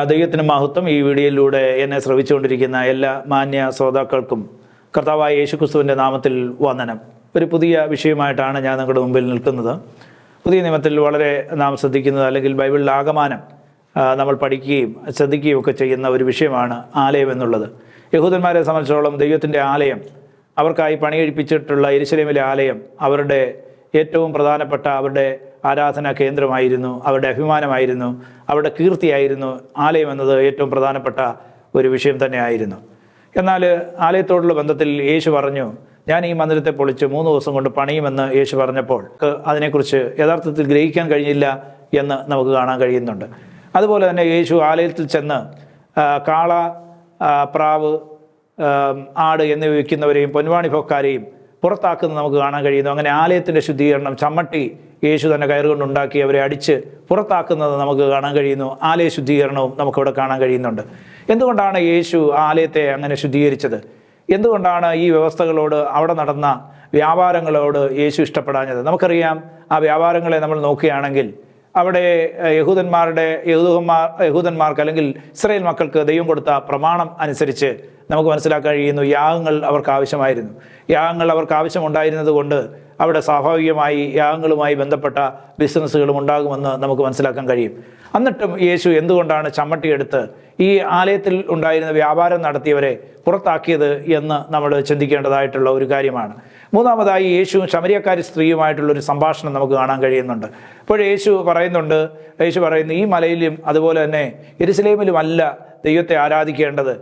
ദൈവത്തിന് മഹത്വം. ഈ വീഡിയോയിലൂടെ എന്നെ ശ്രവിച്ചുകൊണ്ടിരിക്കുന്ന എല്ലാ മാന്യ ശ്രോതാക്കൾക്കും കർത്താവായ യേശുക്രിസ്തുവിൻ്റെ നാമത്തിൽ വന്ദനം. ഒരു പുതിയ വിഷയമായിട്ടാണ് ഞാൻ നിങ്ങളുടെ മുമ്പിൽ നിൽക്കുന്നത്. പുതിയ നിയമത്തിൽ വളരെ നാം ശ്രദ്ധിക്കുന്നത്, അല്ലെങ്കിൽ ബൈബിളിൽ ആകമാനം നമ്മൾ പഠിക്കുകയും ശ്രദ്ധിക്കുകയും ഒക്കെ ചെയ്യുന്ന ഒരു വിഷയമാണ് ആലയം എന്നുള്ളത്. യഹൂദന്മാരെ സംബന്ധിച്ചോളം ദൈവത്തിൻ്റെ ആലയം, അവർക്കായി പണികഴിപ്പിച്ചിട്ടുള്ള യെരുശലേമിലെ ആലയം അവരുടെ ഏറ്റവും പ്രധാനപ്പെട്ട അവരുടെ ആരാധനാ കേന്ദ്രമായിരുന്നു, അവരുടെ അഭിമാനമായിരുന്നു, അവരുടെ കീർത്തിയായിരുന്നു. ആലയം എന്നത് ഏറ്റവും പ്രധാനപ്പെട്ട ഒരു വിഷയം തന്നെയായിരുന്നു. എന്നാൽ ആലയത്തോടുള്ള ബന്ധത്തിൽ യേശു പറഞ്ഞു, ഞാൻ ഈ മന്ദിരത്തെ പൊളിച്ച് 3 ദിവസം കൊണ്ട് പണിയുമെന്ന് യേശു പറഞ്ഞപ്പോൾ അതിനെക്കുറിച്ച് യഥാർത്ഥത്തിൽ ഗ്രഹിക്കാൻ കഴിഞ്ഞില്ല എന്ന് നമുക്ക് കാണാൻ കഴിയുന്നുണ്ട്. അതുപോലെ തന്നെ യേശു ആലയത്തിൽ ചെന്ന് കാള, പ്രാവ്, ആട് എന്നിവ വിൽക്കുന്നവരെയും പൊൻവാണിഭക്കാരെയും പുറത്താക്കുന്നത് നമുക്ക് കാണാൻ കഴിയുന്നു. അങ്ങനെ ആലയത്തിൻ്റെ ശുദ്ധീകരണം, ചമ്മട്ടി യേശു തന്നെ കയറുകൊണ്ടുണ്ടാക്കി അവരെ അടിച്ച് പുറത്താക്കുന്നത് നമുക്ക് കാണാൻ കഴിയുന്നു. ആലയ ശുദ്ധീകരണവും നമുക്കിവിടെ കാണാൻ കഴിയുന്നുണ്ട്. എന്തുകൊണ്ടാണ് യേശു ആലയത്തെ അങ്ങനെ ശുദ്ധീകരിച്ചത്? എന്തുകൊണ്ടാണ് ഈ വ്യവസ്ഥകളോട്, അവിടെ നടന്ന വ്യാപാരങ്ങളോട് യേശു ഇഷ്ടപ്പെടാഞ്ഞത്? നമുക്കറിയാം, ആ വ്യാപാരങ്ങളെ നമ്മൾ നോക്കുകയാണെങ്കിൽ അവിടെ യഹൂദന്മാർക്ക് അല്ലെങ്കിൽ ഇസ്രായേൽ മക്കൾക്ക് ദൈവം കൊടുത്ത പ്രമാണം അനുസരിച്ച് നമുക്ക് മനസ്സിലാക്കാൻ കഴിയുന്നു, യാഗങ്ങൾ അവർക്ക് ആവശ്യമായിരുന്നു. യാഗങ്ങൾ അവർക്ക് ആവശ്യമുണ്ടായിരുന്നത് കൊണ്ട് അവിടെ സ്വാഭാവികമായി യാഗങ്ങളുമായി ബന്ധപ്പെട്ട ബിസിനസ്സുകളും ഉണ്ടാകുമെന്ന് നമുക്ക് മനസ്സിലാക്കാൻ കഴിയും. എന്നിട്ടും യേശു എന്തുകൊണ്ടാണ് ചമ്മട്ടിയെടുത്ത് ഈ ആലയത്തിൽ ഉണ്ടായിരുന്ന വ്യാപാരം നടത്തിയവരെ പുറത്താക്കിയത് എന്ന് നമ്മൾ ചിന്തിക്കേണ്ടതായിട്ടുള്ള ഒരു കാര്യമാണ്. മൂന്നാമതായി, യേശുവും ശമരിയക്കാരി സ്ത്രീയുമായിട്ടുള്ളൊരു സംഭാഷണം നമുക്ക് കാണാൻ കഴിയുന്നുണ്ട്. അപ്പോൾ യേശു പറയുന്നു, ഈ മലയിലും അതുപോലെ തന്നെ യെരുശലേമിലുമല്ല ദൈവത്തെ ആരാധിക്കേണ്ടത്.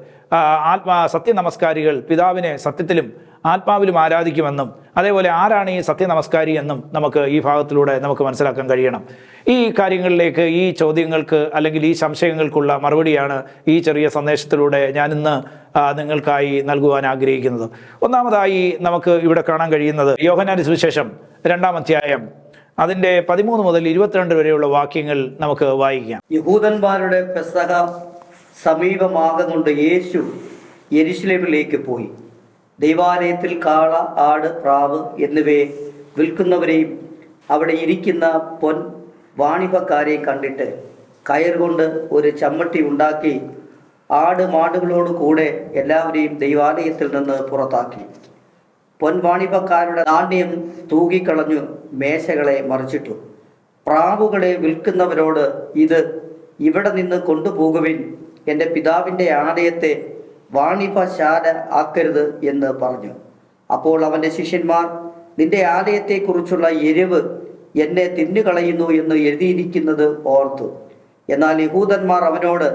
സത്യനമസ്കാരികൾ പിതാവിനെ സത്യത്തിലും ആത്മാവിലും ആരാധിക്കുമെന്നും, അതേപോലെ ആരാണ് ഈ സത്യനമസ്കാരി എന്നും നമുക്ക് ഈ ഭാഗത്തിലൂടെ നമുക്ക് മനസ്സിലാക്കാൻ കഴിയണം. ഈ കാര്യങ്ങളിലേക്ക്, ഈ ചോദ്യങ്ങൾക്ക് അല്ലെങ്കിൽ ഈ സംശയങ്ങൾക്കുള്ള മറുപടിയാണ് ഈ ചെറിയ സന്ദേശത്തിലൂടെ ഞാനിന്ന് നിങ്ങൾക്കായി നൽകുവാൻ ആഗ്രഹിക്കുന്നത്. ഒന്നാമതായി നമുക്ക് ഇവിടെ കാണാൻ കഴിയുന്നത് യോഹന്നാന്റെ സുവിശേഷം 2-ാം അധ്യായം അതിൻ്റെ 13 മുതൽ 22 വരെയുള്ള വാക്യങ്ങൾ നമുക്ക് വായിക്കാം. യഹൂദന്മാരുടെ പെസഹ സമീപമാകുന്നുണ്ട് യേശു യെരുശലേമിലേക്ക് പോയി. ദൈവാലയത്തിൽ കാള, ആട്, പ്രാവ് എന്നിവയെ വിൽക്കുന്നവരെയും അവിടെ ഇരിക്കുന്ന പൊൻ വാണിഭക്കാരെയും കണ്ടിട്ട് കയറുകൊണ്ട് ഒരു ചമ്മട്ടി ഉണ്ടാക്കി ആട് മാടുകളോട് കൂടെ എല്ലാവരെയും ദൈവാലയത്തിൽ നിന്ന് പുറത്താക്കി. പൊൻവാണിഭക്കാരുടെ നാണ്യം തൂകിക്കളഞ്ഞു മേശകളെ മറിച്ചിട്ടു. പ്രാവുകളെ വിൽക്കുന്നവരോട്, ഇത് ഇവിടെ നിന്ന് കൊണ്ടുപോകുവിൻ, എൻ്റെ പിതാവിൻ്റെ ആലയത്തെ വാണിഭശാല ആക്കരുത് എന്ന് പറഞ്ഞു. അപ്പോൾ അവൻ്റെ ശിഷ്യന്മാർ, നിന്റെ ആലയത്തെക്കുറിച്ചുള്ള എരിവ് എന്നെ തിന്നുകളയുന്നു എന്ന് എഴുതിയിരിക്കുന്നത് ഓർത്തു. എന്നാൽ യഹൂദന്മാർ അവനോട്,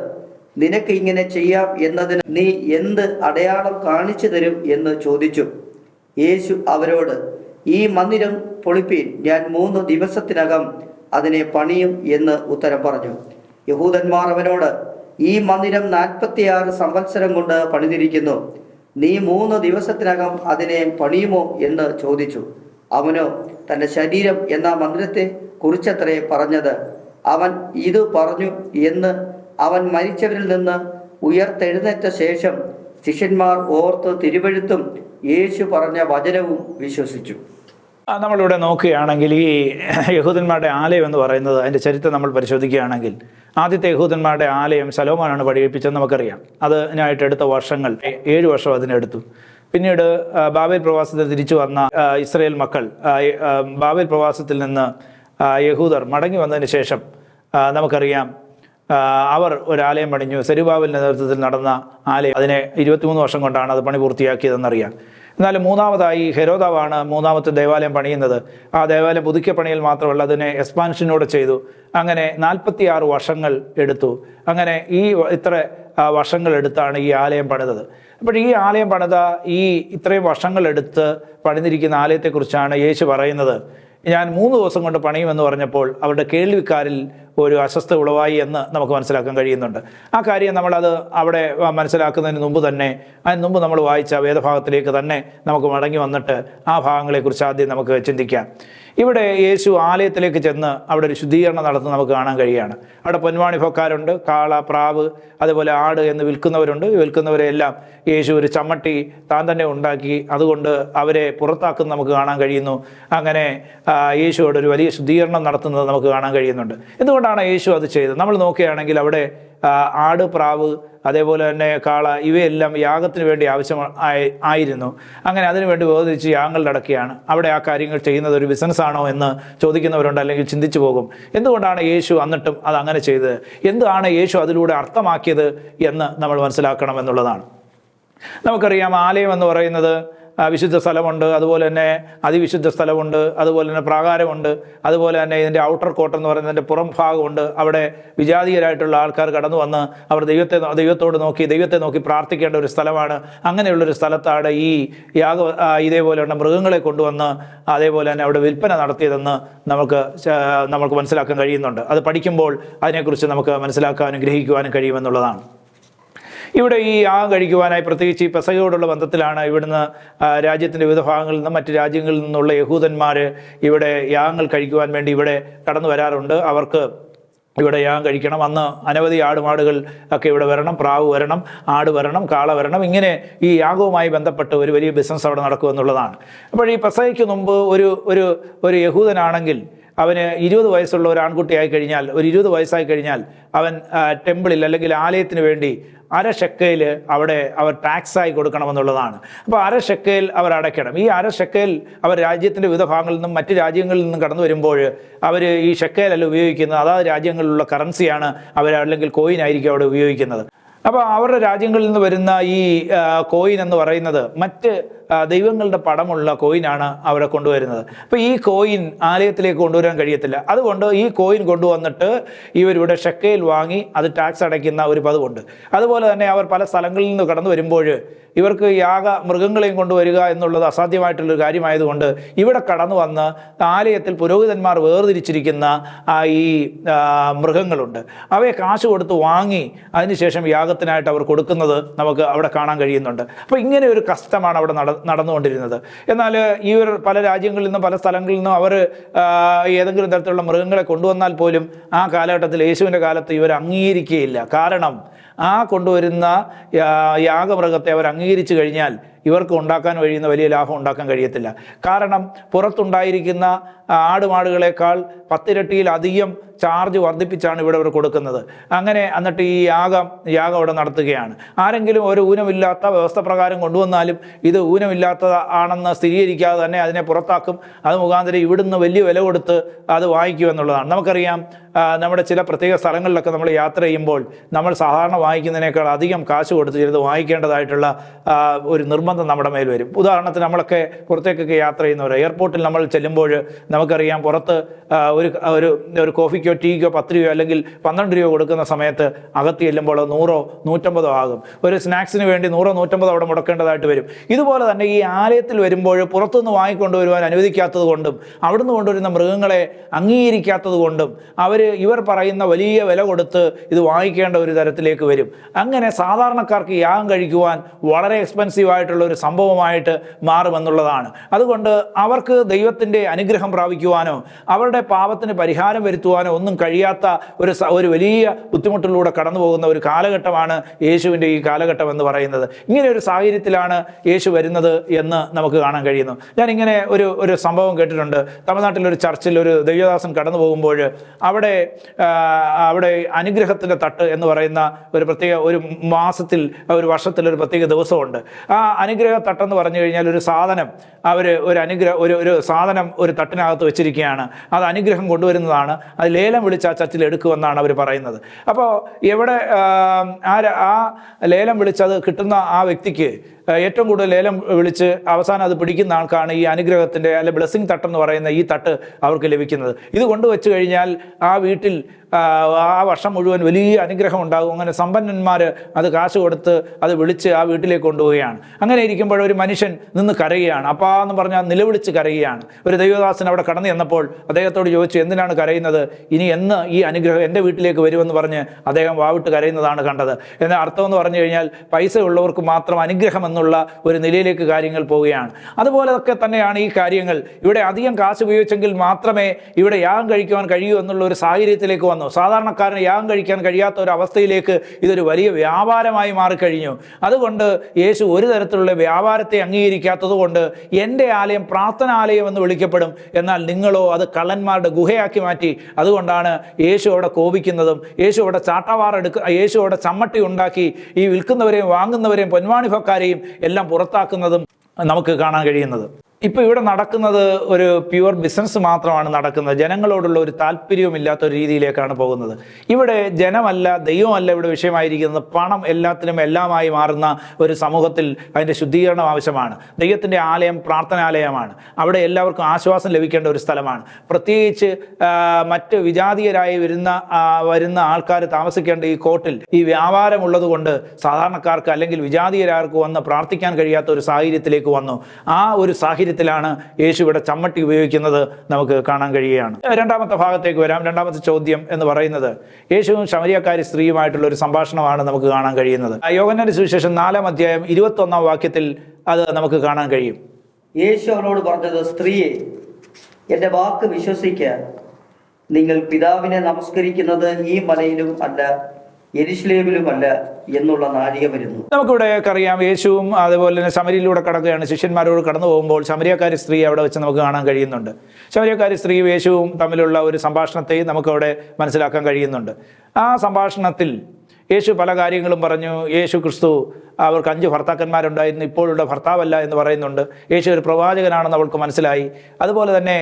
നിനക്ക് ഇങ്ങനെ ചെയ്യാം എന്നതിന് നീ എന്ത് അടയാളം കാണിച്ചു തരും എന്ന് ചോദിച്ചു. യേശു അവരോട്, ഈ മന്ദിരം പൊളിപ്പീൻ, ഞാൻ 3 ദിവസത്തിനകം അതിനെ പണിയും എന്ന് ഉത്തരം പറഞ്ഞു. യഹൂദന്മാർ അവനോട്, ഈ മന്ദിരം 46 സംവത്സരം കൊണ്ട് പണിതിരിക്കുന്നു, നീ 3 ദിവസത്തിനകം അതിനെ പണിയുമോ എന്ന് ചോദിച്ചു. അവനോ തൻ്റെ ശരീരം എന്ന മന്ദിരത്തെ കുറിച്ചത്രേ പറഞ്ഞത്. അവൻ ഇത് പറഞ്ഞു എന്ന് അവൻ മരിച്ചവരിൽ നിന്ന് ഉയർത്തെഴുന്നേറ്റ ശേഷം ശിഷ്യന്മാർ ഓർത്ത് തിരുവെഴുത്തും യേശു പറഞ്ഞ വചനവും വിശ്വസിച്ചു. നമ്മളിവിടെ നോക്കുകയാണെങ്കിൽ ഈ യഹൂദന്മാരുടെ ആലയം എന്ന് പറയുന്നത്, അതിൻ്റെ ചരിത്രം നമ്മൾ പരിശോധിക്കുകയാണെങ്കിൽ, ആദ്യത്തെ യഹൂദന്മാരുടെ ആലയം ശലോമോനാണ് പണികഴിപ്പിച്ചതെന്ന് നമുക്കറിയാം. അതിനായിട്ട് എടുത്ത വർഷങ്ങൾ 7 വർഷം അതിനെടുത്തു. പിന്നീട് ബാബേൽ പ്രവാസത്തിൽ തിരിച്ചു വന്ന ഇസ്രായേൽ മക്കൾ, ബാബേൽ പ്രവാസത്തിൽ നിന്ന് യഹൂദർ മടങ്ങി വന്നതിന് ശേഷം നമുക്കറിയാം, അവർ ഒരാലയം പണിഞ്ഞു. സെരുബാബേലിൻ്റെ നേതൃത്വത്തിൽ നടന്ന ആലയം, അതിനെ 23 വർഷം കൊണ്ടാണ് അത് പണി പൂർത്തിയാക്കിയതെന്നറിയാം. എന്നാൽ മൂന്നാമതായി ഹെരോദാവാണ് 3-ാമത്തെ ദേവാലയം പണിയുന്നത്. ആ ദേവാലയം പുതുക്കിയ പണിയിൽ മാത്രമല്ല, അതിനെ എക്സ്പാൻഷനോടെ ചെയ്തു. അങ്ങനെ 46 വർഷങ്ങൾ എടുത്തു. അങ്ങനെ ഇത്ര വർഷങ്ങൾ എടുത്താണ് ഈ ആലയം പണിതത്. അപ്പോൾ ഈ ആലയം പണിത ഇത്രയും വർഷങ്ങളെടുത്ത് പണിതിരിക്കുന്ന ആലയത്തെക്കുറിച്ചാണ് യേശു പറയുന്നത്. ഞാൻ 3 ദിവസം കൊണ്ട് പണിയുമെന്ന് പറഞ്ഞപ്പോൾ അവരുടെ കേൾവിക്കാരിൽ ഒരു അസ്വസ്ഥത ഉളവായി എന്ന് നമുക്ക് മനസ്സിലാക്കാൻ കഴിയുന്നുണ്ട്. ആ കാര്യം നമ്മളത് അവിടെ മനസ്സിലാക്കുന്നതിന് മുമ്പ് നമ്മൾ വായിച്ച വേദഭാഗത്തിലേക്ക് തന്നെ നമുക്ക് മടങ്ങി വന്നിട്ട് ആ ഭാഗങ്ങളെക്കുറിച്ച് ആദ്യം നമുക്ക് ചിന്തിക്കാം. ഇവിടെ യേശു ആലയത്തിലേക്ക് ചെന്ന് അവിടെ ഒരു ശുദ്ധീകരണം നടത്തുന്നത് നമുക്ക് കാണാൻ കഴിയുകയാണ്. അവിടെ പൊൻവാണിഭക്കാരുണ്ട്, കാള, പ്രാവ്, അതുപോലെ ആട് എന്ന് വിൽക്കുന്നവരുണ്ട്. വിൽക്കുന്നവരെല്ലാം യേശു ഒരു ചമ്മട്ടി താൻ തന്നെ ഉണ്ടാക്കി അതുകൊണ്ട് അവരെ പുറത്താക്കുന്നത് നമുക്ക് കാണാൻ കഴിയുന്നു. അങ്ങനെ യേശുവോട് ഒരു വലിയ ശുദ്ധീകരണം നടത്തുന്നത് നമുക്ക് കാണാൻ കഴിയുന്നുണ്ട്. എന്തുകൊണ്ടാണ് യേശു അത് ചെയ്തത്? നമ്മൾ നോക്കുകയാണെങ്കിൽ അവിടെ ആട്, പ്രാവ്, അതേപോലെ തന്നെ കാള, ഇവയെല്ലാം യാഗത്തിന് വേണ്ടി ആയിരുന്നു. അങ്ങനെ അതിനുവേണ്ടി വേർതിരിച്ച് യാഗങ്ങൾ നടക്കുകയാണ്. അവിടെ ആ കാര്യങ്ങൾ ചെയ്യുന്നത് ഒരു ബിസിനസ്സാണോ എന്ന് ചോദിക്കുന്നവരുണ്ട്, അല്ലെങ്കിൽ ചിന്തിച്ചു പോകും. എന്തുകൊണ്ടാണ് യേശു എന്നിട്ടും അത് അങ്ങനെ ചെയ്തത്? എന്താണ് യേശു അതിലൂടെ അർത്ഥമാക്കിയത് എന്ന് നമ്മൾ മനസ്സിലാക്കണം എന്നുള്ളതാണ്. നമുക്കറിയാം, ആലയം എന്ന് പറയുന്നത് വിശുദ്ധ സ്ഥലമുണ്ട്, അതുപോലെ തന്നെ അതിവിശുദ്ധ സ്ഥലമുണ്ട്, അതുപോലെ തന്നെ പ്രാകാരമുണ്ട്, അതുപോലെ തന്നെ ഇതിൻ്റെ ഔട്ടർ കോട്ട് എന്ന് പറയുന്നതിൻ്റെ പുറം ഭാഗമുണ്ട്. അവിടെ വിജാതീയരായിട്ടുള്ള ആൾക്കാർ കടന്നു വന്ന് അവർ ദൈവത്തെ നോക്കി പ്രാർത്ഥിക്കേണ്ട ഒരു സ്ഥലമാണ്. അങ്ങനെയുള്ളൊരു സ്ഥലത്താണ് ഈ ഇതേപോലെയുള്ള മൃഗങ്ങളെ കൊണ്ടുവന്ന് അതേപോലെ തന്നെ അവിടെ വിൽപ്പന നടത്തിയതെന്ന് നമുക്ക് മനസ്സിലാക്കാൻ കഴിയുന്നുണ്ട്. അത് പഠിക്കുമ്പോൾ അതിനെക്കുറിച്ച് നമുക്ക് മനസ്സിലാക്കാനും ഗ്രഹിക്കുവാനും കഴിയുമെന്നുള്ളതാണ്. ഇവിടെ ഈ യാഗം കഴിക്കുവാനായി, പ്രത്യേകിച്ച് ഈ പെസഹയോടുള്ള ബന്ധത്തിലാണ് ഇവിടുന്ന് രാജ്യത്തിൻ്റെ വിവിധ ഭാഗങ്ങളിൽ നിന്നും മറ്റ് രാജ്യങ്ങളിൽ നിന്നുള്ള യഹൂദന്മാർ ഇവിടെ യാഗങ്ങൾ കഴിക്കുവാൻ വേണ്ടി ഇവിടെ കടന്നു വരാറുണ്ട്. അവർക്ക് ഇവിടെ യാഗം കഴിക്കണം. അന്ന് അനവധി ആടുമാടുകൾ ഒക്കെ ഇവിടെ വരണം, പ്രാവ് വരണം, ആട് വരണം, കാള വരണം. ഇങ്ങനെ ഈ യാഗവുമായി ബന്ധപ്പെട്ട് ഒരു വലിയ ബിസിനസ് അവിടെ നടക്കുമെന്നുള്ളതാണ്. അപ്പോൾ ഈ പെസഹയ്ക്ക് മുമ്പ് ഒരു യഹൂദനാണെങ്കിൽ അവന് 20 വയസ്സുള്ള ഒരു ആൺകുട്ടിയായി കഴിഞ്ഞാൽ, ഒരു 20 വയസ്സായി കഴിഞ്ഞാൽ അവൻ ടെമ്പിളിൽ അല്ലെങ്കിൽ ആലയത്തിന് വേണ്ടി 1/2 ഷെക്കേൽ അവർ ടാക്സായി കൊടുക്കണമെന്നുള്ളതാണ്. അപ്പോൾ 1/2 ഷെക്കേൽ അവർ അടയ്ക്കണം. ഈ 1/2 ഷെക്കേൽ അവർ രാജ്യത്തിൻ്റെ വിവിധ ഭാഗങ്ങളിൽ നിന്നും മറ്റ് രാജ്യങ്ങളിൽ നിന്നും കടന്നു വരുമ്പോൾ അവർ ഈ ഷെക്കേലല്ല ഉപയോഗിക്കുന്നത്, അതാത് രാജ്യങ്ങളിലുള്ള കറൻസിയാണ് അല്ലെങ്കിൽ കോയിനായിരിക്കും അവിടെ ഉപയോഗിക്കുന്നത്. അപ്പോൾ അവരുടെ രാജ്യങ്ങളിൽ നിന്ന് വരുന്ന ഈ കോയിൻ എന്ന് പറയുന്നത് മറ്റ് ദൈവങ്ങളുടെ പടമുള്ള കോയിനാണ് അവിടെ കൊണ്ടുവരുന്നത്. അപ്പോൾ ഈ കോയിൻ ആലയത്തിലേക്ക് കൊണ്ടുവരാൻ കഴിയത്തില്ല. അതുകൊണ്ട് ഈ കോയിൻ കൊണ്ടുവന്നിട്ട് ഇവരിവിടെ ഷെക്കേൽ വാങ്ങി അത് ടാക്സ് അടയ്ക്കുന്ന ഒരു പതിവുണ്ട്. അതുപോലെ തന്നെ അവർ പല സ്ഥലങ്ങളിൽ നിന്ന് കടന്നു വരുമ്പോൾ ഇവർക്ക് മൃഗങ്ങളെയും കൊണ്ടുവരിക എന്നുള്ളത് അസാധ്യമായിട്ടുള്ളൊരു കാര്യമായതുകൊണ്ട് ഇവിടെ കടന്നു വന്ന് ആലയത്തിൽ പുരോഹിതന്മാർ വേർതിരിച്ചിരിക്കുന്ന ഈ മൃഗങ്ങളുണ്ട്, അവയെ കാശ് കൊടുത്ത് വാങ്ങി അതിനുശേഷം യാഗത്തിനായിട്ട് അവർ കൊടുക്കുന്നത് നമുക്ക് അവിടെ കാണാൻ കഴിയുന്നുണ്ട്. അപ്പോൾ ഇങ്ങനെ ഒരു കസ്റ്റമാണ് അവിടെ നടന്നുകൊണ്ടിരുന്നത്. എന്നാൽ ഇവർ പല രാജ്യങ്ങളിൽ നിന്നും പല സ്ഥലങ്ങളിൽ നിന്നും അവർ ഏതെങ്കിലും തരത്തിലുള്ള മൃഗങ്ങളെ കൊണ്ടുവന്നാൽ പോലും ആ കാലഘട്ടത്തിൽ, യേശുവിൻ്റെ കാലത്ത് ഇവർ അംഗീകരിക്കുകയില്ല. കാരണം ആ കൊണ്ടുവരുന്ന യാഗമൃഗത്തെ അവർ അംഗീകരിച്ചു കഴിഞ്ഞാൽ ഇവർക്ക് ഉണ്ടാക്കാൻ കഴിയുന്ന വലിയ ലാഭം ഉണ്ടാക്കാൻ കഴിയത്തില്ല. കാരണം പുറത്തുണ്ടായിരിക്കുന്ന ആടുമാടുകളെക്കാൾ 10 ഇരട്ടിയിലധികം ചാർജ് വർദ്ധിപ്പിച്ചാണ് ഇവിടെ ഇവർ കൊടുക്കുന്നത്. അങ്ങനെ എന്നിട്ട് ഈ യാഗം അവിടെ നടത്തുകയാണ്. ആരെങ്കിലും ഒരു ഊനമില്ലാത്ത വ്യവസ്ഥ പ്രകാരം കൊണ്ടുവന്നാലും ഇത് ഊനമില്ലാത്ത ആണെന്ന് സ്ഥിരീകരിക്കാതെ തന്നെ അതിനെ പുറത്താക്കും. അത് മുഖാന്തരം ഇവിടുന്ന് വലിയ വില കൊടുത്ത് അത് വാങ്ങിക്കുമെന്നുള്ളതാണ്. നമുക്കറിയാം, നമ്മുടെ ചില പ്രത്യേക സ്ഥലങ്ങളിലൊക്കെ നമ്മൾ യാത്ര ചെയ്യുമ്പോൾ നമ്മൾ സാധാരണ വാങ്ങിക്കുന്നതിനേക്കാൾ അധികം കാശ് കൊടുത്ത് ചിലത് വാങ്ങിക്കേണ്ടതായിട്ടുള്ള ഒരു നിർബന്ധം നമ്മുടെ മേൽ വരും. ഉദാഹരണത്തിന്, നമ്മളൊക്കെ പുറത്തേക്കൊക്കെ യാത്ര ചെയ്യുന്നവർ, എയർപോർട്ടിൽ നമ്മൾ ചെല്ലുമ്പോൾ നമുക്കറിയാം, പുറത്ത് ഒരു കോഫിക്കോ ടീക്കോ 10 രൂപയോ അല്ലെങ്കിൽ 12 രൂപ കൊടുക്കുന്ന സമയത്ത് അകത്ത് ചെല്ലുമ്പോൾ 100 150 ആകും. ഒരു സ്നാക്സിന് വേണ്ടി 100 150 അവിടെ മുടക്കേണ്ടതായിട്ട് വരും. ഇതുപോലെ തന്നെ ഈ ആലയത്തിൽ വരുമ്പോൾ പുറത്തുനിന്ന് വാങ്ങിക്കൊണ്ടുവരുവാൻ അനുവദിക്കാത്തത് കൊണ്ടും അവിടുന്ന് കൊണ്ടുവരുന്ന മൃഗങ്ങളെ അംഗീകരിക്കാത്തത് കൊണ്ടും ഇവർ പറയുന്ന വലിയ വില കൊടുത്ത് ഇത് വാങ്ങിക്കേണ്ട ഒരു തരത്തിലേക്ക് വരും. അങ്ങനെ സാധാരണക്കാർക്ക് യാഗം കഴിക്കുവാൻ വളരെ എക്സ്പെൻസീവ് ആയിട്ടുള്ള ഒരു സംഭവമായിട്ട് മാറുമെന്നുള്ളതാണ്. അതുകൊണ്ട് അവർക്ക് ദൈവത്തിൻ്റെ അനുഗ്രഹം പ്രാപിക്കുവാനോ അവരുടെ പാപത്തിന് പരിഹാരം വരുത്തുവാനോ ഒന്നും കഴിയാത്ത ഒരു വലിയ ബുദ്ധിമുട്ടിലൂടെ കടന്നു പോകുന്ന ഒരു കാലഘട്ടമാണ് യേശുവിൻ്റെ ഈ കാലഘട്ടം എന്ന് പറയുന്നത്. ഇങ്ങനെ ഒരു സാഹചര്യത്തിലാണ് യേശു വരുന്നത് എന്ന് നമുക്ക് കാണാൻ കഴിയുന്നു. ഞാനിങ്ങനെ ഒരു സംഭവം കേട്ടിട്ടുണ്ട്. തമിഴ്നാട്ടിലൊരു ചർച്ചിൽ ഒരു ദൈവദാസൻ കടന്നു പോകുമ്പോൾ അവിടെ അനുഗ്രഹത്തിൻ്റെ തട്ട് എന്ന് പറയുന്ന ഒരു മാസത്തിൽ, ഒരു വർഷത്തിൽ ഒരു പ്രത്യേക ദിവസമുണ്ട്. ആ അനുഗ്രഹ തട്ടെന്ന് പറഞ്ഞു കഴിഞ്ഞാൽ ഒരു സാധനം ഒരു സാധനം ഒരു തട്ടിനകത്ത് വെച്ചിരിക്കുകയാണ്. അത് അനുഗ്രഹം കൊണ്ടുവരുന്നതാണ്. അത് ലേലം വിളിച്ച് ആ ചർച്ചിൽ എടുക്കുമെന്നാണ് അവർ പറയുന്നത്. അപ്പോൾ ആ ലേലം വിളിച്ചത് കിട്ടുന്ന ആ വ്യക്തിക്ക് ഏറ്റവും കൂടുതൽ ലേലം വിളിച്ച് അവസാനം അത് പിടിക്കുന്ന ആൾക്കാണ് ഈ അനുഗ്രഹത്തിൻ്റെ അല്ലെ ബ്ലെസ്സിങ് തട്ടെന്ന് പറയുന്ന ഈ തട്ട് അവർക്ക് ലഭിക്കുന്നത്. ഇത് കൊണ്ടുവച്ച് കഴിഞ്ഞാൽ ആ വീട്ടിൽ ആ വർഷം മുഴുവൻ വലിയ അനുഗ്രഹം ഉണ്ടാകും. അങ്ങനെ സമ്പന്നന്മാർ അത് കാശ് കൊടുത്ത് അത് വിളിച്ച് ആ വീട്ടിലേക്ക് കൊണ്ടുപോവുകയാണ്. അങ്ങനെ ഇരിക്കുമ്പോൾ ഒരു മനുഷ്യൻ നിന്ന് കരയുകയാണ്. എന്ന് പറഞ്ഞാൽ നിലവിളിച്ച് കരയുകയാണ്. ഒരു ദൈവദാസൻ അവിടെ കടന്നു ചെന്നപ്പോൾ അദ്ദേഹത്തോട് ചോദിച്ചു, എന്തിനാണ് കരയുന്നത്? ഇനി എന്ന് ഈ അനുഗ്രഹം എൻ്റെ വീട്ടിലേക്ക് വരുമെന്ന് പറഞ്ഞ് അദ്ദേഹം വാവിട്ട് കരയുന്നതാണ് കണ്ടത്. എന്നാൽ അർത്ഥം എന്ന് പറഞ്ഞു കഴിഞ്ഞാൽ, പൈസ ഉള്ളവർക്ക് മാത്രം അനുഗ്രഹം എന്നുള്ള ഒരു നിലയിലേക്ക് കാര്യങ്ങൾ പോവുകയാണ്. അതുപോലൊക്കെ തന്നെയാണ് ഈ കാര്യങ്ങൾ. ഇവിടെ അധികം കാശ് ഉപയോഗിച്ചെങ്കിൽ മാത്രമേ ഇവിടെ യാഗം കഴിക്കുവാൻ കഴിയൂ എന്നുള്ള ഒരു സാഹചര്യത്തിലേക്ക് വന്നു. സാധാരണക്കാരന് യാഗം കഴിക്കാൻ കഴിയാത്ത ഒരു അവസ്ഥയിലേക്ക് ഇതൊരു വലിയ വ്യാപാരമായി മാറിക്കഴിഞ്ഞു. അതുകൊണ്ട് യേശു ഒരു തരത്തിലുള്ള വ്യാപാരത്തെ അംഗീകരിക്കാത്തത് കൊണ്ട് എൻ്റെ ആലയം പ്രാർത്ഥനാലയം എന്ന് വിളിക്കപ്പെടും, എന്നാൽ നിങ്ങളോ അത് കള്ളന്മാരുടെ ഗുഹയാക്കി മാറ്റി. അതുകൊണ്ടാണ് യേശു അവിടെ കോപിക്കുന്നതും യേശു അവിടെ യേശു അവിടെ ചമ്മട്ടി ഉണ്ടാക്കി ഈ വിൽക്കുന്നവരെയും വാങ്ങുന്നവരെയും പൊന്മാണിഭക്കാരെയും എല്ലാം പുറത്താക്കുന്നതും നമുക്ക് കാണാൻ കഴിയുന്നത്. ഇപ്പോൾ ഇവിടെ നടക്കുന്നത് ഒരു പ്യുവർ ബിസിനസ് മാത്രമാണ് നടക്കുന്നത്. ജനങ്ങളോടുള്ള ഒരു താല്പര്യവുമില്ലാത്ത ഒരു രീതിയിലേക്കാണ് പോകുന്നത്. ഇവിടെ ജനമല്ല ദൈവമല്ല ഇവിടെ വിഷയമായിരിക്കുന്നത്. പണം എല്ലാത്തിനും എല്ലാമായി മാറുന്ന ഒരു സമൂഹത്തിൽ അതിൻ്റെ ശുദ്ധീകരണം ആവശ്യമാണ്. ദൈവത്തിൻ്റെ ആലയം പ്രാർത്ഥനാലയമാണ്. അവിടെ എല്ലാവർക്കും ആശ്വാസം ലഭിക്കേണ്ട ഒരു സ്ഥലമാണ്. പ്രത്യേകിച്ച് മറ്റ് വിജാതീയരായി വരുന്ന ആൾക്കാർ താമസിക്കേണ്ട ഈ കോട്ടിൽ ഈ വ്യാപാരമുള്ളത് കൊണ്ട് സാധാരണക്കാർക്ക് അല്ലെങ്കിൽ വിജാതീയരാർക്ക് വന്ന് പ്രാർത്ഥിക്കാൻ കഴിയാത്ത ഒരു സാഹചര്യത്തിലേക്ക് വന്നു. ആ ഒരു സാഹചര്യത്തിലാണ് യേശു ഇവിടെ ചമ്മട്ടി ഉപയോഗിക്കുന്നത് നമുക്ക് കാണാൻ കഴിയുകയാണ്. രണ്ടാമത്തെ ഭാഗത്തേക്ക് വരാം. രണ്ടാമത്തെ ചോദ്യം എന്ന് പറയുന്നത് യേശുവും ശമരിയക്കാരി സ്ത്രീയുമായിട്ടുള്ള ഒരു സംഭാഷണമാണ് നമുക്ക് കാണാൻ കഴിയുന്നത്. യോഹന്നാന്റെ സുവിശേഷം 4-ാം അധ്യായം 21-ാം വാക്യത്തിൽ അത് നമുക്ക് കാണാൻ കഴിയും. യേശു അവനോട് പറഞ്ഞത്, സ്ത്രീയെ, എൻ്റെ വാക്ക് വിശ്വസിക്കാൻ, നിങ്ങൾ പിതാവിനെ നമസ്കരിക്കുന്നത് ഈ മലയിലും അല്ല യെരുശലേമിലുമല്ല എന്നുള്ള നാഴിക വരുന്നു. നമുക്കിവിടെ അറിയാം, യേശുവും അതുപോലെ തന്നെ ശമരിയിലൂടെ കടക്കുകയാണ്. ശിഷ്യന്മാരോട് കടന്നു പോകുമ്പോൾ ശമരിയക്കാരി സ്ത്രീ അവിടെ വെച്ച് നമുക്ക് കാണാൻ കഴിയുന്നുണ്ട്. ശമരിയക്കാരി സ്ത്രീയും യേശുവും തമ്മിലുള്ള ഒരു സംഭാഷണത്തെയും നമുക്കവിടെ മനസ്സിലാക്കാൻ കഴിയുന്നുണ്ട്. ആ സംഭാഷണത്തിൽ യേശു പല കാര്യങ്ങളും പറഞ്ഞു. യേശു ക്രിസ്തു അവർക്ക് 5 ഭർത്താക്കന്മാരുണ്ടായിരുന്നു, ഇപ്പോഴുള്ള ഭർത്താവല്ല എന്ന് പറയുന്നുണ്ട്. യേശു ഒരു പ്രവാചകനാണെന്ന് അവൾക്ക് മനസ്സിലായി. അതുപോലെ തന്നെ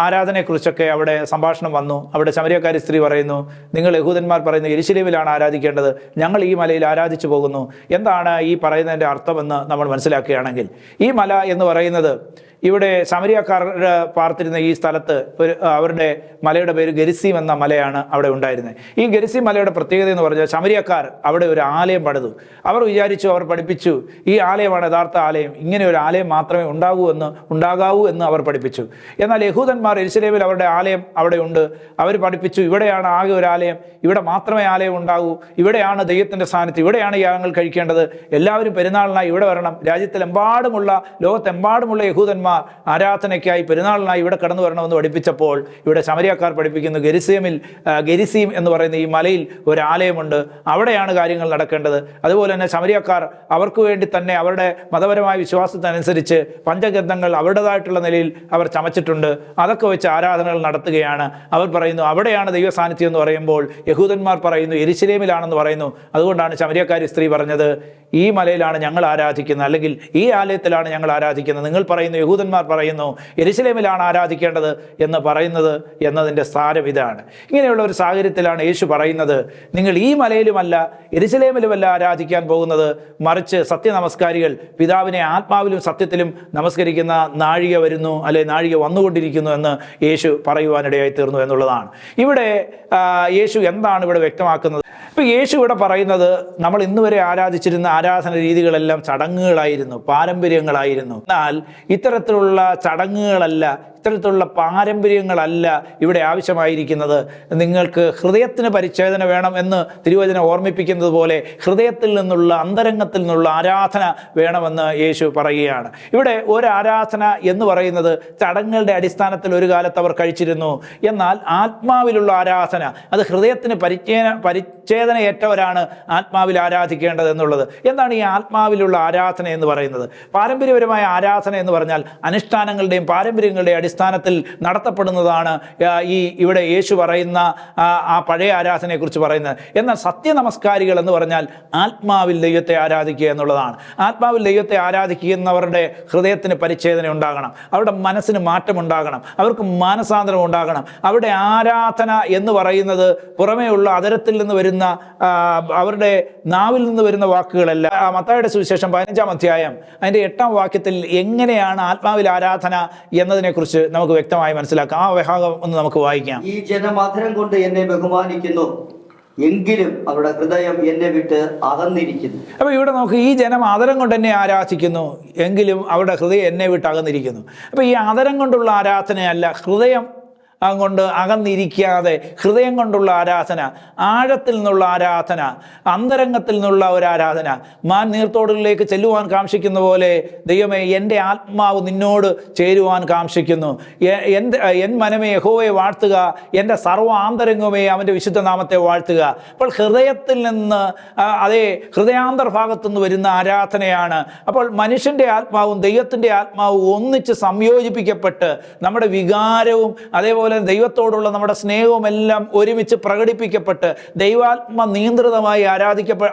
ആരാധനയെക്കുറിച്ചൊക്കെ അവിടെ സംഭാഷണം വന്നു. അവിടെ ശമരിയക്കാരി സ്ത്രീ പറയുന്നു, നിങ്ങൾ യഹൂദന്മാർ പറയുന്നു യെരുശലേമിലാണ് ആരാധിക്കേണ്ടത്, ഞങ്ങൾ ഈ മലയിൽ ആരാധിച്ചു പോകുന്നു. എന്താണ് ഈ പറയുന്നതിൻ്റെ അർത്ഥമെന്ന് നമ്മൾ മനസ്സിലാക്കുകയാണെങ്കിൽ, ഈ മല എന്ന് പറയുന്നത് ഇവിടെ ശമരിയക്കാർ പാർത്തിരുന്ന ഈ സ്ഥലത്ത് അവരുടെ മലയുടെ പേര് ഗെരിസീം എന്ന മലയാണ് അവിടെ ഉണ്ടായിരുന്നത്. ഈ ഗെരിസീം മലയുടെ പ്രത്യേകത എന്ന് പറഞ്ഞാൽ ശമരിയക്കാർ അവിടെ ഒരു ആലയം പണിതു. അവർ വിചാരിച്ചു, അവർ പഠിപ്പിച്ചു, ഈ ആലയമാണ് യഥാർത്ഥ ആലയം, ഇങ്ങനെ ഒരു ആലയം മാത്രമേ ഉണ്ടാകാവൂ എന്ന് അവർ പഠിപ്പിച്ചു. എന്നാൽ യഹൂദന്മാർ യെരുശലേമിൽ അവരുടെ ആലയം അവിടെ ഉണ്ട്. അവർ പഠിപ്പിച്ചു, ഇവിടെയാണ് ആകെ ഒരു ആലയം, ഇവിടെ മാത്രമേ ആലയം ഉണ്ടാകൂ, ഇവിടെയാണ് ദൈവത്തിൻ്റെ സ്ഥാനത്ത്, ഇവിടെയാണ് യാഗങ്ങൾ കഴിക്കേണ്ടത്, എല്ലാവരും പെരുന്നാളിനായി ഇവിടെ വരണം. ലോകത്തെമ്പാടുമുള്ള യഹൂദന്മാർ ആരാധനയ്ക്കായി പെരുന്നാളിനായി ഇവിടെ കടന്നു വരണമെന്ന് പഠിപ്പിച്ചപ്പോൾ ഇവിടെ ശമരിയക്കാർ പഠിപ്പിക്കുന്നു, ഗെരിസീം എന്ന് പറയുന്ന ഈ മലയിൽ ഒരു ആലയമുണ്ട്, അവിടെയാണ് കാര്യങ്ങൾ നടക്കേണ്ടത്. അതുപോലെ തന്നെ ശമരിയക്കാർ അവർക്ക് വേണ്ടി തന്നെ അവരുടെ മതപരമായ വിശ്വാസത്തിനനുസരിച്ച് പഞ്ചഗന്ധങ്ങൾ അവരുടേതായിട്ടുള്ള നിലയിൽ അവർ ചമച്ചിട്ടുണ്ട്. അതൊക്കെ വെച്ച് ആരാധനകൾ നടത്തുകയാണ്. അവർ പറയുന്നു അവിടെയാണ് ദൈവ സാന്നിധ്യം എന്ന് പറയുമ്പോൾ യഹൂദന്മാർ പറയുന്നു യെരുശലേമിലാണെന്ന് പറയുന്നു. അതുകൊണ്ടാണ് ശമരിയക്കാരി സ്ത്രീ പറഞ്ഞത്, ഈ മലയിലാണ് ഞങ്ങൾ ആരാധിക്കുന്നത്, അല്ലെങ്കിൽ ഈ ആലയത്തിലാണ് ഞങ്ങൾ ആരാധിക്കുന്നത്. നിങ്ങൾ പറയുന്നു, യഹൂദന്മാർ പറയുന്നു യെരുശലേമിലാണ് ആരാധിക്കേണ്ടത് എന്ന് പറയുന്നത് എന്നതിൻ്റെ സാരം ഇതാണ്. ഇങ്ങനെയുള്ള ഒരു സാഹചര്യത്തിലാണ് യേശു പറയുന്നത്, നിങ്ങൾ ഈ മലയിലുമല്ല യെരുശലേമിലുമല്ല ആരാധിക്കാൻ പോകുന്നത്, മറിച്ച് സത്യനമസ്കാരികൾ പിതാവിനെ ആത്മാവിലും സത്യത്തിലും നമസ്കരിക്കുന്ന നാഴിക വരുന്നു, അല്ലെ നാഴിക വന്നുകൊണ്ടിരിക്കുന്നു എന്ന് യേശു പറയുവാനിടയായി തീർന്നു എന്നുള്ളതാണ്. ഇവിടെ യേശു എന്താണ് ഇവിടെ വ്യക്തമാക്കുന്നത്? ഇപ്പം യേശു ഇവിടെ പറയുന്നത്, നമ്മൾ ഇന്നുവരെ ആരാധിച്ചിരുന്ന ആരാധന രീതികളെല്ലാം ചടങ്ങുകളായിരുന്നു, പാരമ്പര്യങ്ങളായിരുന്നു. എന്നാൽ ഇത്തരത്തിലുള്ള ചടങ്ങുകളല്ല, ഇത്തരത്തിലുള്ള പാരമ്പര്യങ്ങളല്ല ഇവിടെ ആവശ്യമായിരിക്കുന്നത്. നിങ്ങൾക്ക് ഹൃദയത്തിന് പരിച്ഛേദന വേണം എന്ന് തിരുവചനം ഓർമ്മിപ്പിക്കുന്നത് പോലെ ഹൃദയത്തിൽ നിന്നുള്ള, അന്തരംഗത്തിൽ നിന്നുള്ള ആരാധന വേണമെന്ന് യേശു പറയുകയാണ്. ഇവിടെ ഒരു ആരാധന എന്ന് പറയുന്നത് ചടങ്ങുകളുടെ അടിസ്ഥാനത്തിൽ ഒരു കാലത്ത് അവർ കഴിച്ചിരുന്നു. എന്നാൽ ആത്മാവിലുള്ള ആരാധന, അത് ഹൃദയത്തിന് പരിച്ഛേദനയേറ്റവരാണ് ആത്മാവിൽ ആരാധിക്കേണ്ടത് എന്നുള്ളത്. എന്താണ് ഈ ആത്മാവിലുള്ള ആരാധന എന്ന് പറയുന്നത്? പാരമ്പര്യപരമായ ആരാധന എന്ന് പറഞ്ഞാൽ അനുഷ്ഠാനങ്ങളുടെയും പാരമ്പര്യങ്ങളുടെയും അടിസ്ഥാനത്തിൽ നടത്തപ്പെടുന്നതാണ് ഇവിടെ യേശു പറയുന്ന ആ പഴയ ആരാധനയെക്കുറിച്ച് പറയുന്നത്. എന്നാൽ സത്യനമസ്കാരികൾ എന്ന് പറഞ്ഞാൽ ആത്മാവിൽ ദൈവത്തെ ആരാധിക്കുക എന്നുള്ളതാണ്. ആത്മാവിൽ ദൈവത്തെ ആരാധിക്കുന്നവരുടെ ഹൃദയത്തിന് പരിച്ഛേദന ഉണ്ടാകണം, അവരുടെ മനസ്സിന് മാറ്റമുണ്ടാകണം, അവർക്ക് മാനസാന്തരം ഉണ്ടാകണം. അവരുടെ ആരാധന എന്ന് പറയുന്നത് പുറമേയുള്ള അതരത്തിൽ നിന്ന് വരുന്ന, അവരുടെ നാവിൽ നിന്ന് വരുന്ന വാക്കുകളല്ല. മത്തായിയുടെ സുവിശേഷം 15-ാം അധ്യായം അതിൻ്റെ 8-ാം വാക്യത്തിൽ എങ്ങനെയാണ് ആത്മാവിൽ ആരാധന എന്നതിനെക്കുറിച്ച് നമുക്ക് വ്യക്തമായി മനസ്സിലാക്കാം. ആ ഭാഗം ഒന്ന് നമുക്ക് വായിക്കാം. ഈ ജനം അധരം കൊണ്ട് എന്നെ ബഹുമാനിക്കുന്നു, എങ്കിലും അവരുടെ ഹൃദയം എന്നെ വിട്ട് അകന്നിരിക്കുന്നു. അപ്പോൾ ഇവിടെ നോക്ക്, ഈ ജനം ആദരം കൊണ്ട് എന്നെ ആരാധിക്കുന്നു, എങ്കിലും അവരുടെ ഹൃദയം എന്നെ വിട്ട് അകന്നിരിക്കുന്നു. അപ്പോൾ ഈ ആദരം കൊണ്ടുള്ള ആരാധനയല്ല, ഹൃദയം കൊണ്ട് അകന്നിരിക്കാതെ ഹൃദയം കൊണ്ടുള്ള ആരാധന, ആഴത്തിൽ നിന്നുള്ള ആരാധന, അന്തരംഗത്തിൽ നിന്നുള്ള ഒരു ആരാധന, മാൻ നീർത്തോടുകളിലേക്ക് ചെല്ലുവാൻ കാക്ഷിക്കുന്ന പോലെ ദൈവമേ എൻ്റെ ആത്മാവ് നിന്നോട് ചേരുവാൻ കാക്ഷിക്കുന്നു. എൻ മനമേ യഹോവയെ വാഴ്ത്തുക, എൻ്റെ സർവ്വ ആന്തരംഗമേ അവൻ്റെ വിശുദ്ധ നാമത്തെ വാഴ്ത്തുക. അപ്പോൾ ഹൃദയത്തിൽ നിന്ന്, അതേ ഹൃദയാന്തർഭാഗത്തു നിന്ന് വരുന്ന ആരാധനയാണ്. അപ്പോൾ മനുഷ്യൻ്റെ ആത്മാവും ദൈവത്തിൻ്റെ ആത്മാവും ഒന്നിച്ച് സംയോജിപ്പിക്കപ്പെട്ട് നമ്മുടെ വികാരവും അതേപോലെ ദൈവത്തോടുള്ള നമ്മുടെ സ്നേഹവും എല്ലാം ഒരുമിച്ച് പ്രകടിപ്പിക്കപ്പെട്ട് ദൈവാത്മ നിയന്ത്രിതമായി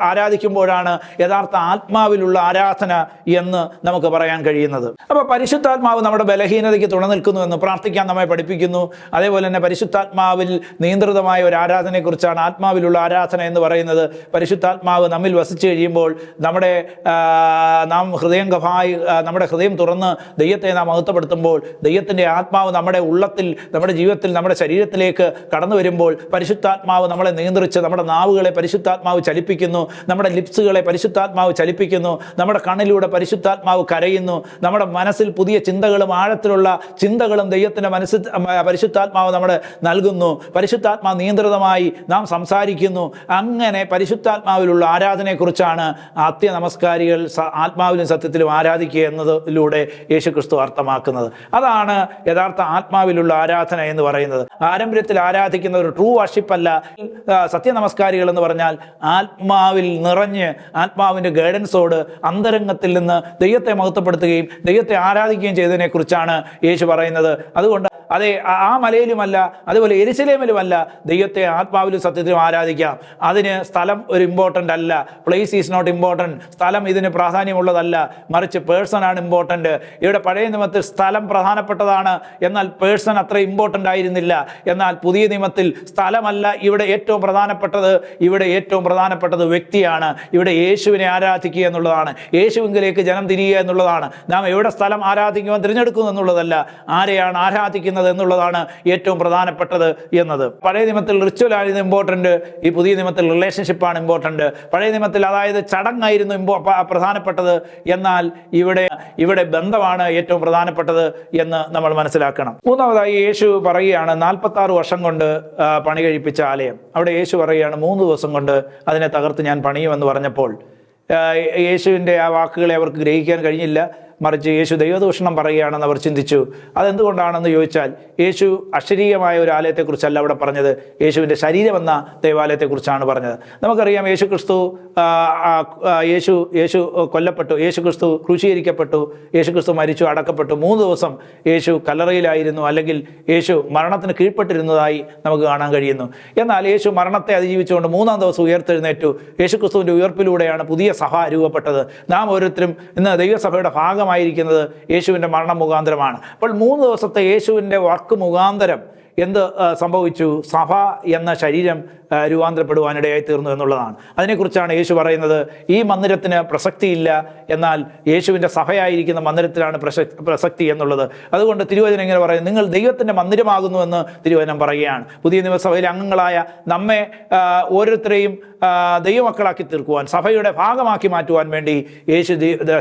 ആരാധിക്കുമ്പോഴാണ് യഥാർത്ഥ ആത്മാവിലുള്ള ആരാധന എന്ന് നമുക്ക് പറയാൻ കഴിയുന്നത്. അപ്പോൾ പരിശുദ്ധാത്മാവ് നമ്മുടെ ബലഹീനതയ്ക്ക് തുണ നിൽക്കുന്നു എന്ന് പ്രാർത്ഥിക്കാൻ നമ്മെ പഠിപ്പിക്കുന്നു. അതേപോലെ തന്നെ പരിശുദ്ധാത്മാവിൽ നിയന്ത്രിതമായ ഒരു ആരാധനയെക്കുറിച്ചാണ് ആത്മാവിലുള്ള ആരാധന എന്ന് പറയുന്നത്. പരിശുദ്ധാത്മാവ് നമ്മിൽ വസിച്ചു കഴിയുമ്പോൾ നാം നമ്മുടെ ഹൃദയം തുറന്ന് ദൈവത്തെ നാം മഹത്വപ്പെടുത്തുമ്പോൾ ദൈവത്തിൻ്റെ ആത്മാവ് നമ്മുടെ ഉള്ളത്തിൽ, നമ്മുടെ ജീവിതത്തിൽ, നമ്മുടെ ശരീരത്തിലേക്ക് കടന്നു വരുമ്പോൾ പരിശുദ്ധാത്മാവ് നമ്മളെ നിയന്ത്രിച്ച് നമ്മുടെ നാവുകളെ പരിശുദ്ധാത്മാവ് ചലിപ്പിക്കുന്നു, നമ്മുടെ ലിപ്സുകളെ പരിശുദ്ധാത്മാവ് ചലിപ്പിക്കുന്നു, നമ്മുടെ കണ്ണിലൂടെ പരിശുദ്ധാത്മാവ് കരയുന്നു, നമ്മുടെ മനസ്സിൽ പുതിയ ചിന്തകളും ആഴത്തിലുള്ള ചിന്തകളും ദൈവത്തിൻ്റെ പരിശുദ്ധാത്മാവ് നമ്മുടെ നൽകുന്നു. പരിശുദ്ധാത്മാവ് നിയന്ത്രിതമായി നാം സംസാരിക്കുന്നു. അങ്ങനെ പരിശുദ്ധാത്മാവിലുള്ള ആരാധനയെക്കുറിച്ചാണ് നമസ്കാരികൾ ആത്മാവിലും സത്യത്തിലും ആരാധിക്കുക എന്നതിലൂടെ യേശുക്രിസ്തു അർത്ഥമാക്കുന്നത്. അതാണ് യഥാർത്ഥ ആത്മാവിലുള്ള ആരാധന എന്ന് പറയുന്നത്. പാരമ്പര്യത്തിൽ ആരാധിക്കുന്ന ഒരു ട്രൂ വർഷിപ്പ് അല്ല. സത്യനമസ്കാരികൾ എന്ന് പറഞ്ഞാൽ ആത്മാവിൽ നിറഞ്ഞ് ആത്മാവിൻ്റെ ഗൈഡൻസോട് അന്തരംഗത്തിൽ നിന്ന് ദൈവത്തെ മഹത്വപ്പെടുത്തുകയും ദൈവത്തെ ആരാധിക്കുകയും ചെയ്തതിനെ കുറിച്ചാണ് യേശു പറയുന്നത്. അതുകൊണ്ട് അതെ, ആ മലയിലുമല്ല, അതുപോലെ യെരുശലേമിലുമല്ല ദൈവത്തെ ആത്മാവിലും സത്യത്തിലും ആരാധിക്കാം. അതിന് സ്ഥലം ഒരു ഇമ്പോർട്ടൻ്റ് അല്ല. Place is not important. സ്ഥലം ഇതിന് പ്രാധാന്യമുള്ളതല്ല, മറിച്ച് പേഴ്സൺ ആണ് ഇമ്പോർട്ടൻ്റ്. ഇവിടെ പഴയ നിയമത്തിൽ സ്ഥലം പ്രധാനപ്പെട്ടതാണ്, എന്നാൽ പേഴ്സൺ അത്ര ഇമ്പോർട്ടൻ്റ് ആയിരുന്നില്ല. എന്നാൽ പുതിയ നിയമത്തിൽ സ്ഥലമല്ല ഇവിടെ ഏറ്റവും പ്രധാനപ്പെട്ടത്. ഇവിടെ ഏറ്റവും പ്രധാനപ്പെട്ടത് വ്യക്തിയാണ്. ഇവിടെ യേശുവിനെ ആരാധിക്കുക എന്നുള്ളതാണ്. യേശുവിലേക്ക് ജനം തിരിയുക എന്നുള്ളതാണ്. നാം എവിടെ സ്ഥലം ആരാധിക്കുവാൻ തിരഞ്ഞെടുക്കുന്നു എന്നുള്ളതല്ല, ആരെയാണ് ആരാധിക്കുന്നത് എന്നുള്ളതാണ് ഏറ്റവും പ്രധാനപ്പെട്ടത് എന്നത്. പഴയ നിയമത്തിൽ റിച്വൽ ആയിരുന്നു ഇമ്പോർട്ടൻ്റ്, ഈ പുതിയ നിയമത്തിൽ റിലേഷൻഷിപ്പാണ് ഇമ്പോർട്ടൻ്റ്. പഴയ നിയമത്തിൽ അതായത് ചടങ്ങായിരുന്നു പ്രധാനപ്പെട്ടത്, എന്നാൽ ഇവിടെ ബന്ധമാണ് ഏറ്റവും പ്രധാനപ്പെട്ടത് എന്ന് നമ്മൾ മനസ്സിലാക്കണം. മൂന്നാമതായി യേശു പറയുകയാണ് 46 വർഷം കൊണ്ട് പണി കഴിപ്പിച്ച ആലയം. അവിടെ യേശു പറയുകയാണ് 3 ദിവസം കൊണ്ട് അതിനെ തകർത്ത് ഞാൻ പണിയുമെന്ന് പറഞ്ഞപ്പോൾ യേശുവിൻ്റെ ആ വാക്കുകളെ അവർക്ക് ഗ്രഹിക്കാൻ കഴിഞ്ഞില്ല. മറിച്ച് യേശു ദൈവദൂഷണം പറയുകയാണെന്ന് അവർ ചിന്തിച്ചു. അതെന്തുകൊണ്ടാണെന്ന് ചോദിച്ചാൽ യേശു അശരീരമായ ഒരു ആലയത്തെക്കുറിച്ചല്ല അവിടെ പറഞ്ഞത്, യേശുവിൻ്റെ ശരീരമെന്ന ദേവാലയത്തെക്കുറിച്ചാണ് പറഞ്ഞത്. നമുക്കറിയാം യേശു കൊല്ലപ്പെട്ടു, യേശുക്രിസ്തു ക്രൂശീകരിക്കപ്പെട്ടു, യേശുക്രിസ്തു മരിച്ചു, അടക്കപ്പെട്ടു. 3 ദിവസം യേശു കല്ലറയിലായിരുന്നു, അല്ലെങ്കിൽ യേശു മരണത്തിന് കീഴ്പ്പെട്ടിരുന്നതായി നമുക്ക് കാണാൻ കഴിയുന്നു. എന്നാൽ യേശു മരണത്തെ അതിജീവിച്ചുകൊണ്ട് 3-ാം ദിവസം ഉയർത്തെഴുന്നേറ്റു. യേശുക്രിസ്തുവിൻ്റെ ഉയർപ്പിലൂടെയാണ് പുതിയ സഭ രൂപപ്പെട്ടത്. നാം ഓരോരുത്തരും ഇന്ന് ദൈവസഭയുടെ ഭാഗമായിരിക്കുന്നത് യേശുവിൻ്റെ മരണം മുഖാന്തരമാണ്. അപ്പോൾ 3 ദിവസത്തെ യേശുവിൻ്റെ വർക്ക് മുഖാന്തരം എന്ത് സംഭവിച്ചു? സഭ എന്ന ശരീരം രൂപാന്തരപ്പെടുവാനിടയായി തീർന്നു എന്നുള്ളതാണ്. അതിനെക്കുറിച്ചാണ് യേശു പറയുന്നത്. ഈ മന്ദിരത്തിന് പ്രസക്തിയില്ല, എന്നാൽ യേശുവിൻ്റെ സഭയായിരിക്കുന്ന മന്ദിരത്തിലാണ് പ്രസക്തി എന്നുള്ളത്. അതുകൊണ്ട് തിരുവചനം ഇങ്ങനെ പറയും, നിങ്ങൾ ദൈവത്തിൻ്റെ മന്ദിരമാകുന്നുവെന്ന് തിരുവചനം പറയുകയാണ്. പുതിയ നിയമസഭയിലെ അംഗങ്ങളായ നമ്മെ ഓരോരുത്തരെയും ദൈവമക്കളാക്കി തീർക്കുവാൻ, സഭയുടെ ഭാഗമാക്കി മാറ്റുവാൻ വേണ്ടി യേശു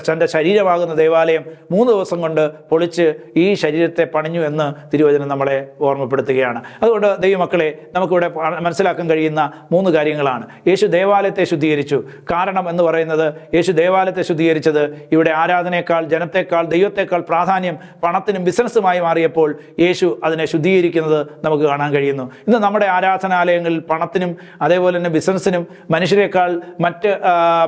തൻ്റെ ശരീരമാകുന്ന ദേവാലയം 3 ദിവസം കൊണ്ട് പൊളിച്ച് ഈ ശരീരത്തെ പണിഞ്ഞു എന്ന് തിരുവചനം നമ്മളെ ഓർമ്മപ്പെടുത്തുകയാണ്. അതുകൊണ്ട് ദൈവമക്കളെ, നമുക്കിവിടെ മനസ്സിലാക്കാൻ കഴിയുന്ന 3 കാര്യങ്ങളാണ്. യേശു ദേവാലയത്തെ ശുദ്ധീകരിച്ചു. കാരണം എന്ന് പറയുന്നത്, യേശു ദേവാലയത്തെ ശുദ്ധീകരിച്ചത് ഇവിടെ ആരാധനയേക്കാൾ, ജനത്തെക്കാൾ, ദൈവത്തെക്കാൾ പ്രാധാന്യം പണത്തിനും ബിസിനസ്സുമായി മാറിയപ്പോൾ യേശു അതിനെ ശുദ്ധീകരിക്കുന്നത് നമുക്ക് കാണാൻ കഴിയുന്നു. ഇന്ന് നമ്മുടെ ആരാധനാലയങ്ങളിൽ പണത്തിനും അതേപോലെ തന്നെ ബിസിനസ്സിനും മനുഷ്യരെക്കാൾ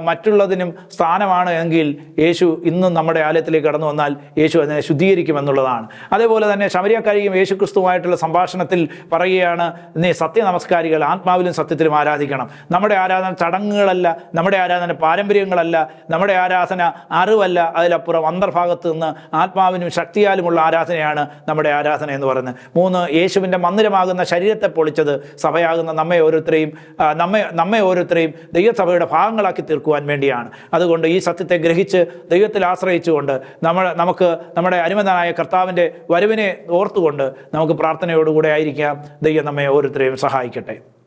മറ്റുള്ളതിനും സ്ഥാനമാണ് എങ്കിൽ യേശു ഇന്നും നമ്മുടെ ആലയത്തിലേക്ക് കടന്നു വന്നാൽ യേശു അതിനെ ശുദ്ധീകരിക്കുമെന്നുള്ളതാണ്. അതേപോലെ തന്നെ ശമരിയക്കാരിയും യേശുക്രിസ്തുവായിട്ടുള്ള സംഭാഷണത്തിൽ പറയുകയാണ്, നീ സത്യനമസ്കാരികൾ ആത്മാവിലും സത്യത്തിലും ആരാധിക്കണം. നമ്മുടെ ആരാധന ചടങ്ങുകളല്ല, നമ്മുടെ ആരാധന പാരമ്പര്യങ്ങളല്ല, നമ്മുടെ ആരാധന അറിവല്ല, അതിലപ്പുറം അന്തർഭാഗത്ത് നിന്ന് ആത്മാവിനും ശക്തിയാലുമുള്ള ആരാധനയാണ് നമ്മുടെ ആരാധന എന്ന് പറയുന്നത്. 3, യേശുവിൻ്റെ മന്ദിരമാകുന്ന ശരീരത്തെ പൊളിച്ചത് സഭയാകുന്ന നമ്മെ ഓരോരുത്തരെയും ദൈവസഭയുടെ ഭാഗങ്ങളാക്കി തീർക്കുവാൻ വേണ്ടിയാണ്. അതുകൊണ്ട് ഈ സത്യത്തെ ഗ്രഹിച്ച് ദൈവത്തിൽ ആശ്രയിച്ചുകൊണ്ട് നമുക്ക് നമ്മുടെ അരുമനായ കർത്താവിൻ്റെ വരവിനെ ഓർത്തുകൊണ്ട് നമുക്ക് പ്രാർത്ഥനയോടുകൂടെ ആയിരിക്കാം. ദൈവം നമ്മെ ഓരോരുത്തരെയും സഹായിക്കട്ടെ.